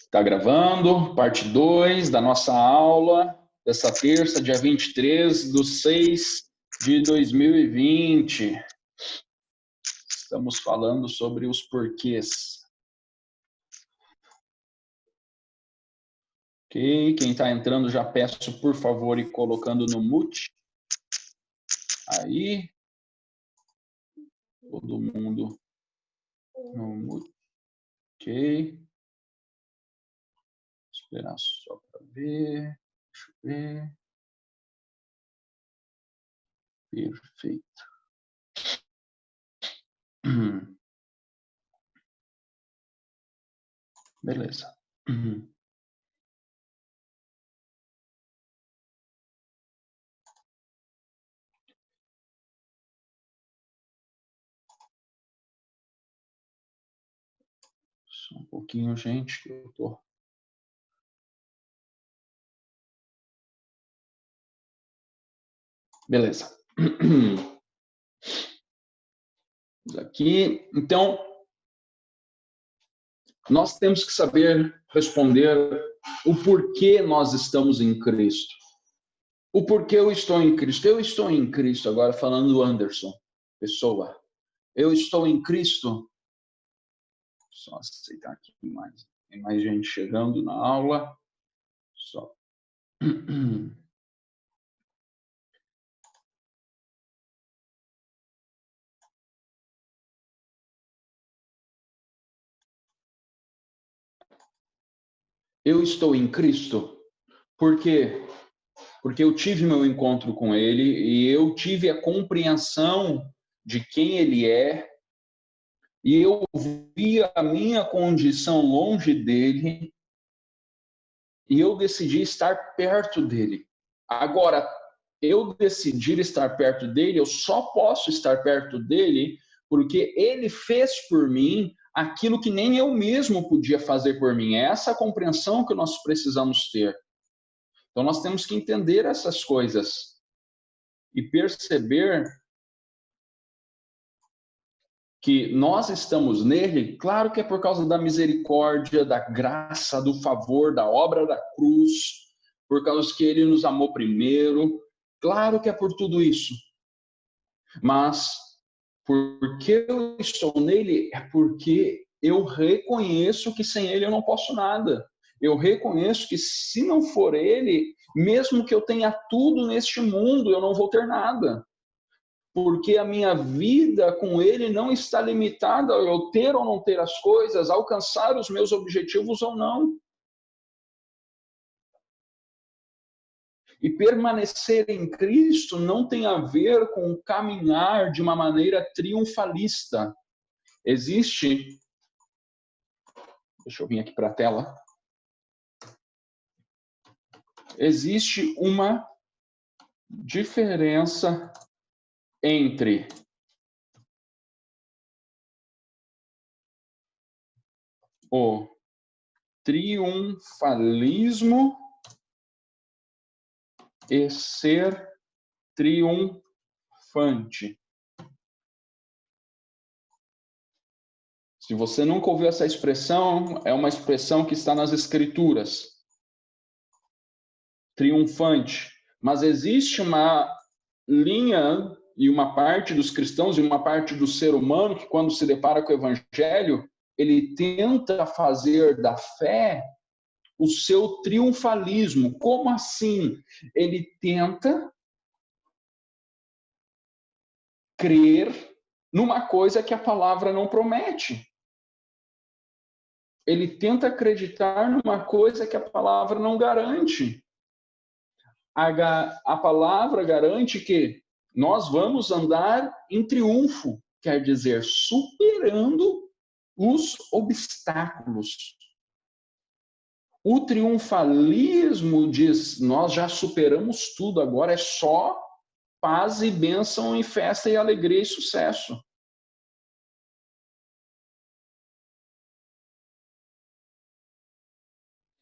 Está gravando, parte 2 da nossa aula dessa terça, dia 23/6/2020. Estamos falando sobre os porquês. Ok, quem está entrando já peço, por favor, ir colocando no mute. Aí. Todo mundo no mute. Ok. Esperar só para ver. Deixa eu ver. Perfeito. Beleza. Só um pouquinho, gente, que eu tô. Beleza. Aqui, então, nós temos que saber responder o porquê nós estamos em Cristo. O porquê eu estou em Cristo. Eu estou em Cristo, agora falando do Anderson, pessoa. Eu estou em Cristo. Só aceitar aqui mais. Tem mais gente chegando na aula. Só. Eu estou em Cristo. Por quê? Porque eu tive meu encontro com Ele e eu tive a compreensão de quem Ele é, e eu vi a minha condição longe dele e eu decidi estar perto dele. Agora, eu decidir estar perto dele, eu só posso estar perto dele porque ele fez por mim aquilo que nem eu mesmo podia fazer por mim. É essa a compreensão que nós precisamos ter. Então, nós temos que entender essas coisas e perceber que nós estamos nele, claro que é por causa da misericórdia, da graça, do favor, da obra da cruz, por causa que ele nos amou primeiro, claro que é por tudo isso. Mas porque eu estou nele é porque eu reconheço que sem ele eu não posso nada. Eu reconheço que se não for ele, mesmo que eu tenha tudo neste mundo, eu não vou ter nada. Porque a minha vida com ele não está limitada a eu ter ou não ter as coisas, alcançar os meus objetivos ou não. E permanecer em Cristo não tem a ver com caminhar de uma maneira triunfalista. Existe, deixa eu vir aqui para a tela, existe uma diferença entre o triunfalismo e ser triunfante. Se você nunca ouviu essa expressão, é uma expressão que está nas Escrituras. Triunfante. Mas existe uma linha e uma parte dos cristãos e uma parte do ser humano que, quando se depara com o Evangelho, ele tenta fazer da fé o seu triunfalismo. Como assim? Ele tenta crer numa coisa que a palavra não promete. Ele tenta acreditar numa coisa que a palavra não garante. A palavra garante que nós vamos andar em triunfo, quer dizer, superando os obstáculos. O triunfalismo diz, nós já superamos tudo, agora é só paz e bênção e festa e alegria e sucesso.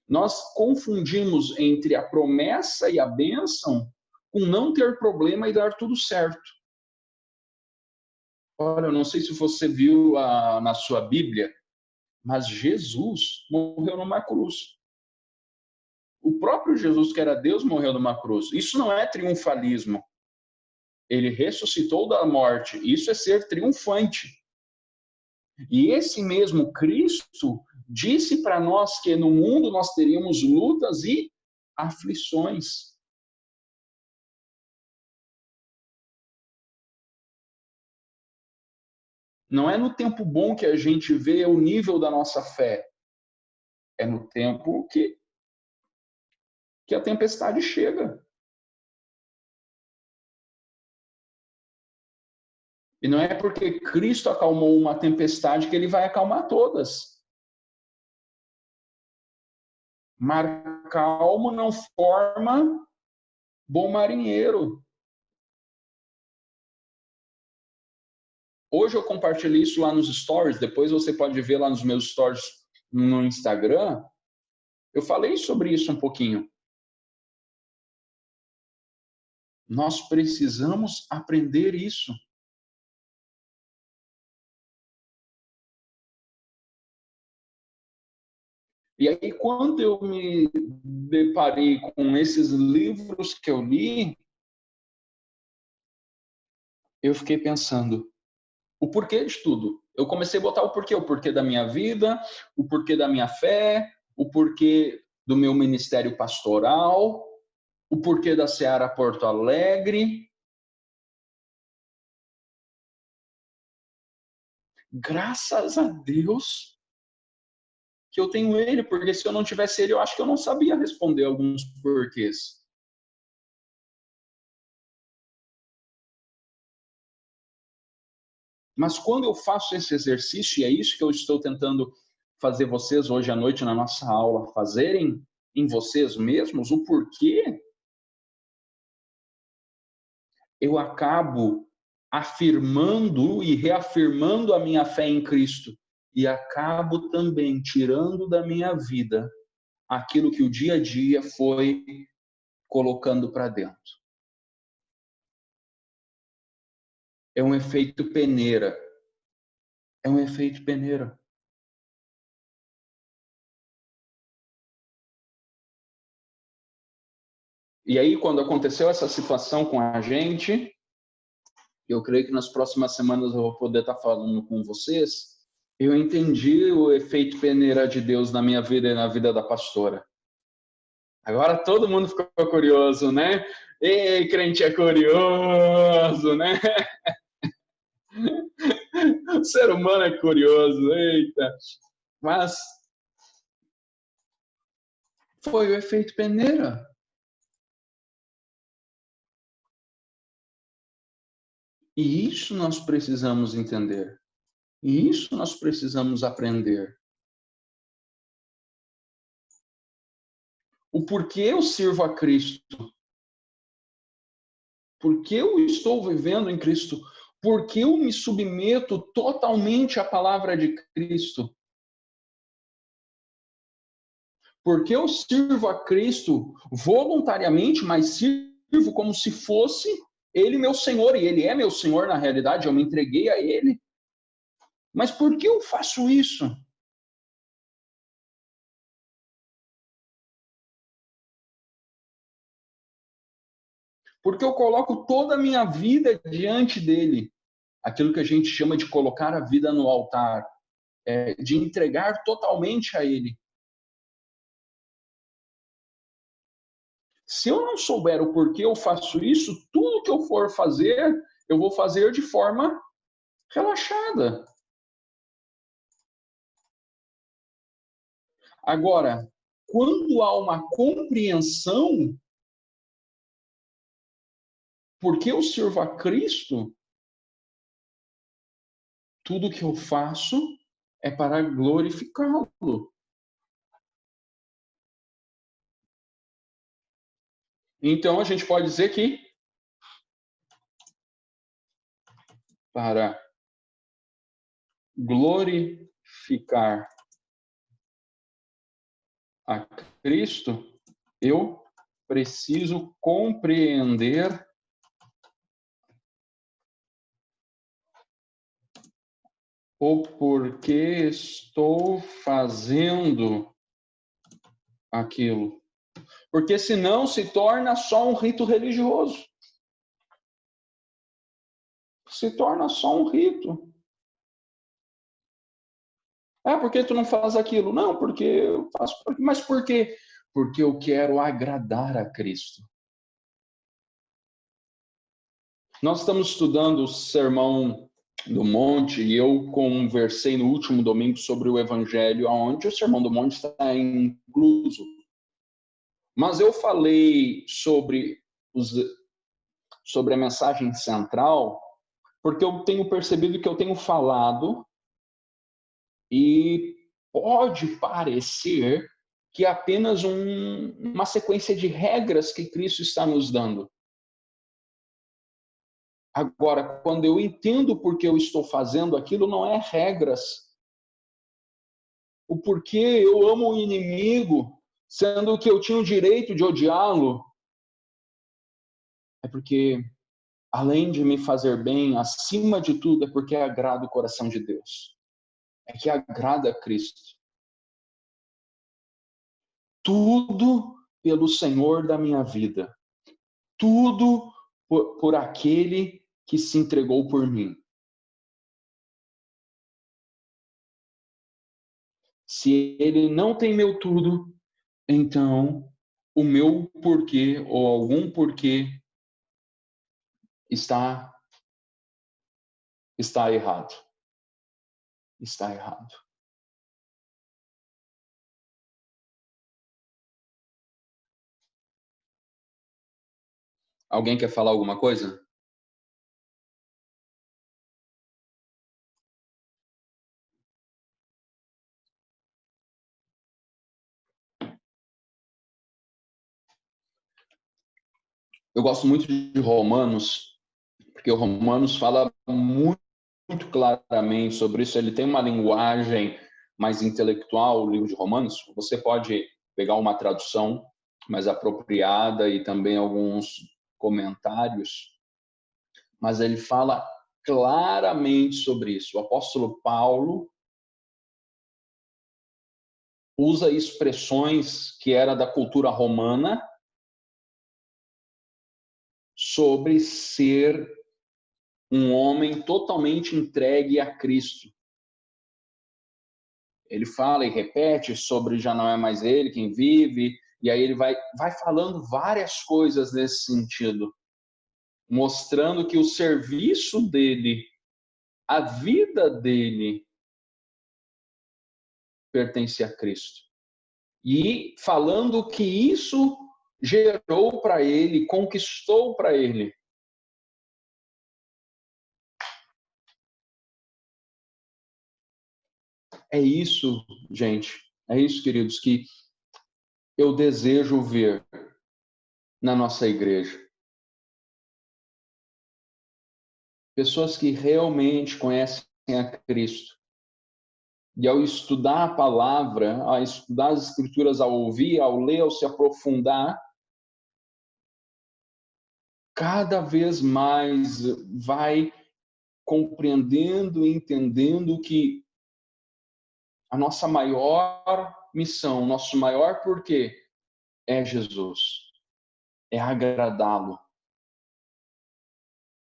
Nós confundimos entre a promessa e a bênção com não ter problema e dar tudo certo. Olha, eu não sei se você viu na sua Bíblia, mas Jesus morreu numa cruz. O próprio Jesus, que era Deus, morreu numa cruz. Isso não é triunfalismo. Ele ressuscitou da morte. Isso é ser triunfante. E esse mesmo Cristo disse para nós que no mundo nós teríamos lutas e aflições. Não é no tempo bom que a gente vê o nível da nossa fé. É no tempo que a tempestade chega. E não é porque Cristo acalmou uma tempestade que ele vai acalmar todas. Mar calmo não forma bom marinheiro. Hoje eu compartilhei isso lá nos stories, depois você pode ver lá nos meus stories no Instagram. Eu falei sobre isso um pouquinho. Nós precisamos aprender isso. E aí, quando eu me deparei com esses livros que eu li, eu fiquei pensando, o porquê de tudo. Eu comecei a botar o porquê da minha vida, o porquê da minha fé, o porquê do meu ministério pastoral, o porquê da Seara Porto Alegre. Graças a Deus que eu tenho ele, porque se eu não tivesse ele, eu acho que eu não sabia responder alguns porquês. Mas quando eu faço esse exercício, e é isso que eu estou tentando fazer vocês hoje à noite na nossa aula, fazerem em vocês mesmos o porquê, eu acabo afirmando e reafirmando a minha fé em Cristo e acabo também tirando da minha vida aquilo que o dia a dia foi colocando para dentro. É um efeito peneira. É um efeito peneira. E aí, quando aconteceu essa situação com a gente, eu creio que nas próximas semanas eu vou poder estar falando com vocês, eu entendi o efeito peneira de Deus na minha vida e na vida da pastora. Agora todo mundo ficou curioso, né? Ei, crente é curioso, né? O ser humano é curioso, eita. Mas foi o efeito peneira. E isso nós precisamos entender. E isso nós precisamos aprender. O porquê eu sirvo a Cristo. Porque eu estou vivendo em Cristo. Porque eu me submeto totalmente à palavra de Cristo. Porque eu sirvo a Cristo voluntariamente, mas sirvo como se fosse Ele meu Senhor. E Ele é meu Senhor, na realidade, eu me entreguei a Ele. Mas por que eu faço isso? Porque eu coloco toda a minha vida diante dEle. Aquilo que a gente chama de colocar a vida no altar. De entregar totalmente a Ele. Se eu não souber o porquê eu faço isso, tudo que eu for fazer, eu vou fazer de forma relaxada. Agora, quando há uma compreensão, porque eu sirvo a Cristo, tudo que eu faço é para glorificá-lo. Então a gente pode dizer que para glorificar a Cristo, eu preciso compreender o porquê estou fazendo aquilo. Porque senão se torna só um rito religioso. Se torna só um rito. Porque tu não faz aquilo? Não, porque eu faço. Mas por quê? Porque eu quero agradar a Cristo. Nós estamos estudando o Sermão do Monte e eu conversei no último domingo sobre o Evangelho, onde o Sermão do Monte está incluso. Mas eu falei sobre a mensagem central, porque eu tenho percebido que eu tenho falado e pode parecer que é apenas uma sequência de regras que Cristo está nos dando. Agora, quando eu entendo por que eu estou fazendo aquilo, não é regras. O porquê eu amo o inimigo, sendo que eu tinha o direito de odiá-lo, é porque, além de me fazer bem, acima de tudo, é porque agrada o coração de Deus. É que agrada a Cristo. Tudo pelo Senhor da minha vida. Tudo por aquele que se entregou por mim. Se ele não tem meu tudo, então o meu porquê ou algum porquê está errado. Está errado. Alguém quer falar alguma coisa? Eu gosto muito de Romanos, porque o Romanos fala muito claramente sobre isso. Ele tem uma linguagem mais intelectual, o livro de Romanos. Você pode pegar uma tradução mais apropriada e também alguns comentários, mas ele fala claramente sobre isso. O apóstolo Paulo usa expressões que era da cultura romana sobre ser um homem totalmente entregue a Cristo. Ele fala e repete sobre já não é mais ele quem vive, e aí ele vai falando várias coisas nesse sentido, mostrando que o serviço dele, a vida dele, pertence a Cristo. E falando que isso gerou para ele, conquistou para ele. É isso, gente, é isso, queridos, que eu desejo ver na nossa igreja. Pessoas que realmente conhecem a Cristo. E ao estudar a palavra, ao estudar as escrituras, ao ouvir, ao ler, ao se aprofundar, cada vez mais vai compreendendo e entendendo que a nossa maior missão, nosso maior porquê é Jesus, é agradá-lo.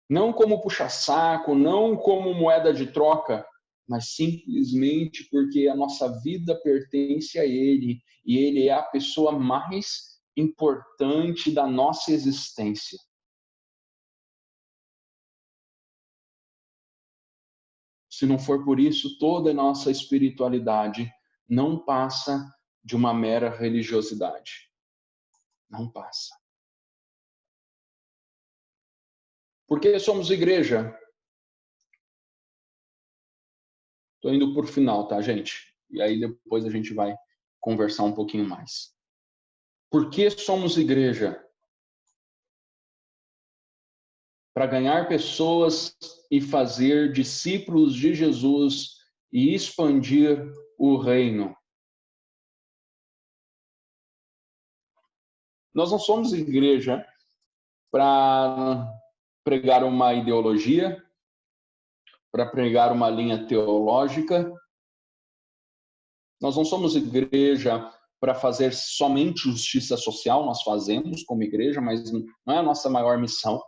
Não como puxa-saco, não como moeda de troca, mas simplesmente porque a nossa vida pertence a Ele e Ele é a pessoa mais importante da nossa existência. Se não for por isso, toda a nossa espiritualidade não passa de uma mera religiosidade. Não passa. Porque somos igreja. Estou indo por final, tá, gente? E aí depois a gente vai conversar um pouquinho mais. Por que somos igreja? Para ganhar pessoas e fazer discípulos de Jesus e expandir o reino. Nós não somos igreja para pregar uma ideologia, para pregar uma linha teológica. Nós não somos igreja para fazer somente justiça social, nós fazemos como igreja, mas não é a nossa maior missão.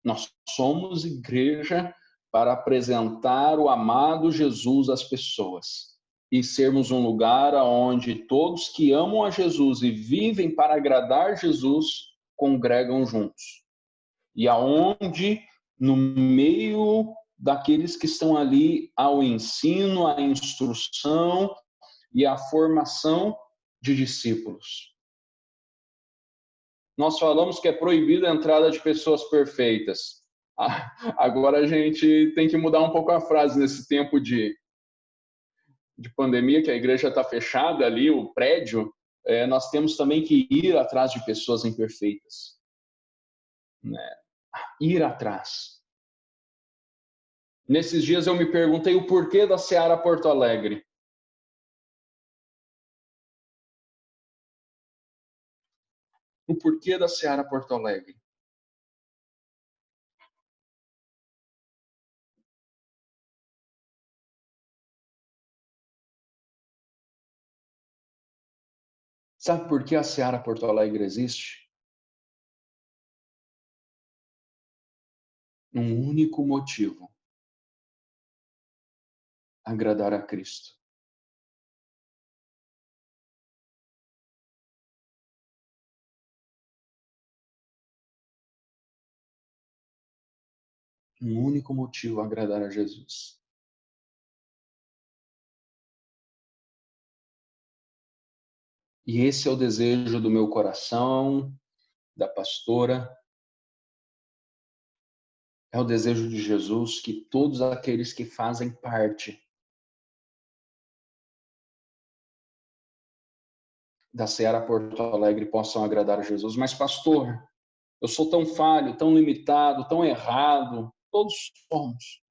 Nós somos igreja para apresentar o amado Jesus às pessoas e sermos um lugar onde todos que amam a Jesus e vivem para agradar Jesus congregam juntos. E aonde, no meio daqueles que estão ali, ao ensino, à instrução e à formação de discípulos. Nós falamos que é proibida a entrada de pessoas perfeitas. Agora a gente tem que mudar um pouco a frase nesse tempo de pandemia, que a igreja está fechada ali, o prédio. Nós temos também que ir atrás de pessoas imperfeitas. Né? Ir atrás. Nesses dias eu me perguntei o porquê da Seara Porto Alegre. O porquê da Seara Porto Alegre. Sabe por que a Seara Porto Alegre existe? Um único motivo: agradar a Cristo. Um único motivo: agradar a Jesus. E esse é o desejo do meu coração, da pastora. É o desejo de Jesus que todos aqueles que fazem parte da Seara Porto Alegre possam agradar a Jesus. Mas, pastor, eu sou tão falho, tão limitado, tão errado. Todos somos.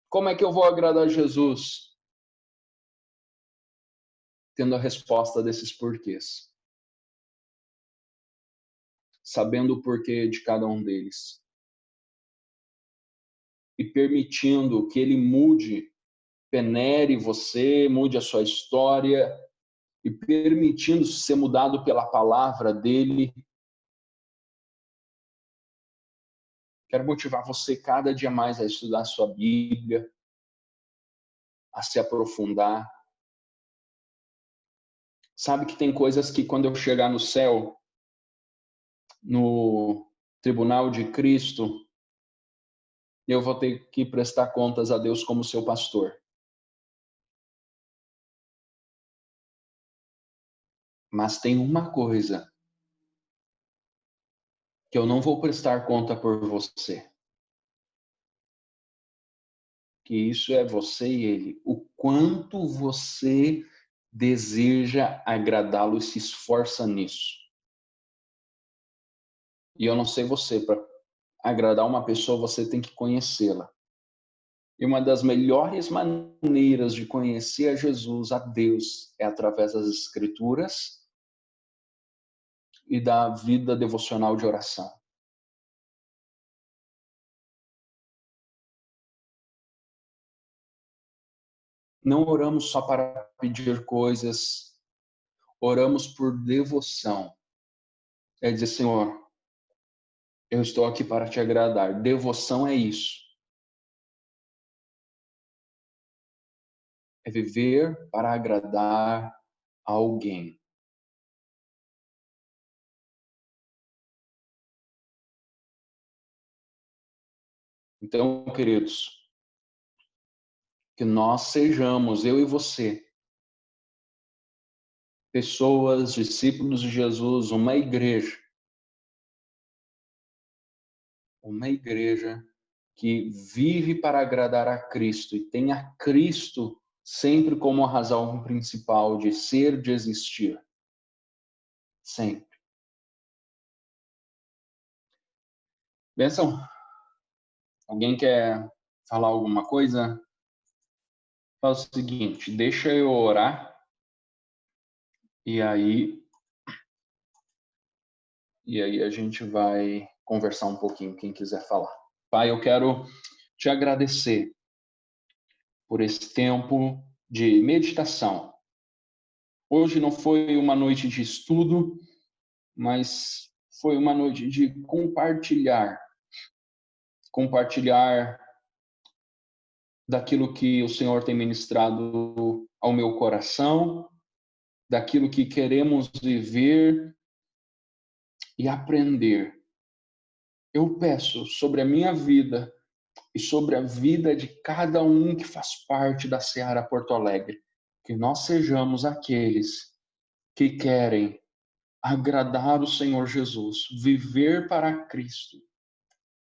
Como é que eu vou agradar a Jesus? Tendo a resposta desses porquês. Sabendo o porquê de cada um deles. E permitindo que ele mude, penere você, mude a sua história, e permitindo ser mudado pela palavra dele. Quero motivar você cada dia mais a estudar a sua Bíblia, a se aprofundar. Sabe que tem coisas que quando eu chegar no céu, no tribunal de Cristo, eu vou ter que prestar contas a Deus como seu pastor. Mas tem uma coisa que eu não vou prestar conta por você. Que isso é você e ele. O quanto você deseja agradá-lo e se esforça nisso. E eu não sei você, para agradar uma pessoa, você tem que conhecê-la. E uma das melhores maneiras de conhecer a Jesus, a Deus, é através das Escrituras e da vida devocional de oração. Não oramos só para pedir coisas, oramos por devoção. É dizer, Senhor, eu estou aqui para te agradar. Devoção é isso. É viver para agradar a alguém. Então, queridos, que nós sejamos, eu e você, pessoas, discípulos de Jesus, uma igreja que vive para agradar a Cristo e tem a Cristo sempre como a razão principal de ser, de existir. Sempre. Benção, alguém quer falar alguma coisa? Faz o seguinte, deixa eu orar e aí e aí a gente vai conversar um pouquinho, quem quiser falar. Pai, eu quero te agradecer por esse tempo de meditação. Hoje não foi uma noite de estudo, mas foi uma noite de compartilhar daquilo que o Senhor tem ministrado ao meu coração, daquilo que queremos viver e aprender. Eu peço sobre a minha vida e sobre a vida de cada um que faz parte da Seara Porto Alegre, que nós sejamos aqueles que querem agradar o Senhor Jesus, viver para Cristo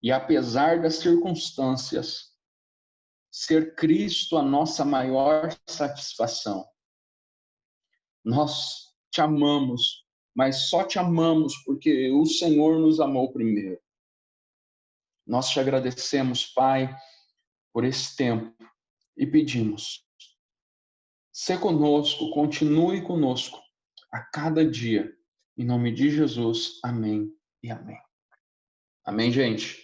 e, apesar das circunstâncias, ser Cristo a nossa maior satisfação. Nós te amamos, mas só te amamos porque o Senhor nos amou primeiro. Nós te agradecemos, Pai, por esse tempo e pedimos: se conosco, continue conosco a cada dia. Em nome de Jesus, amém e amém. Amém, gente?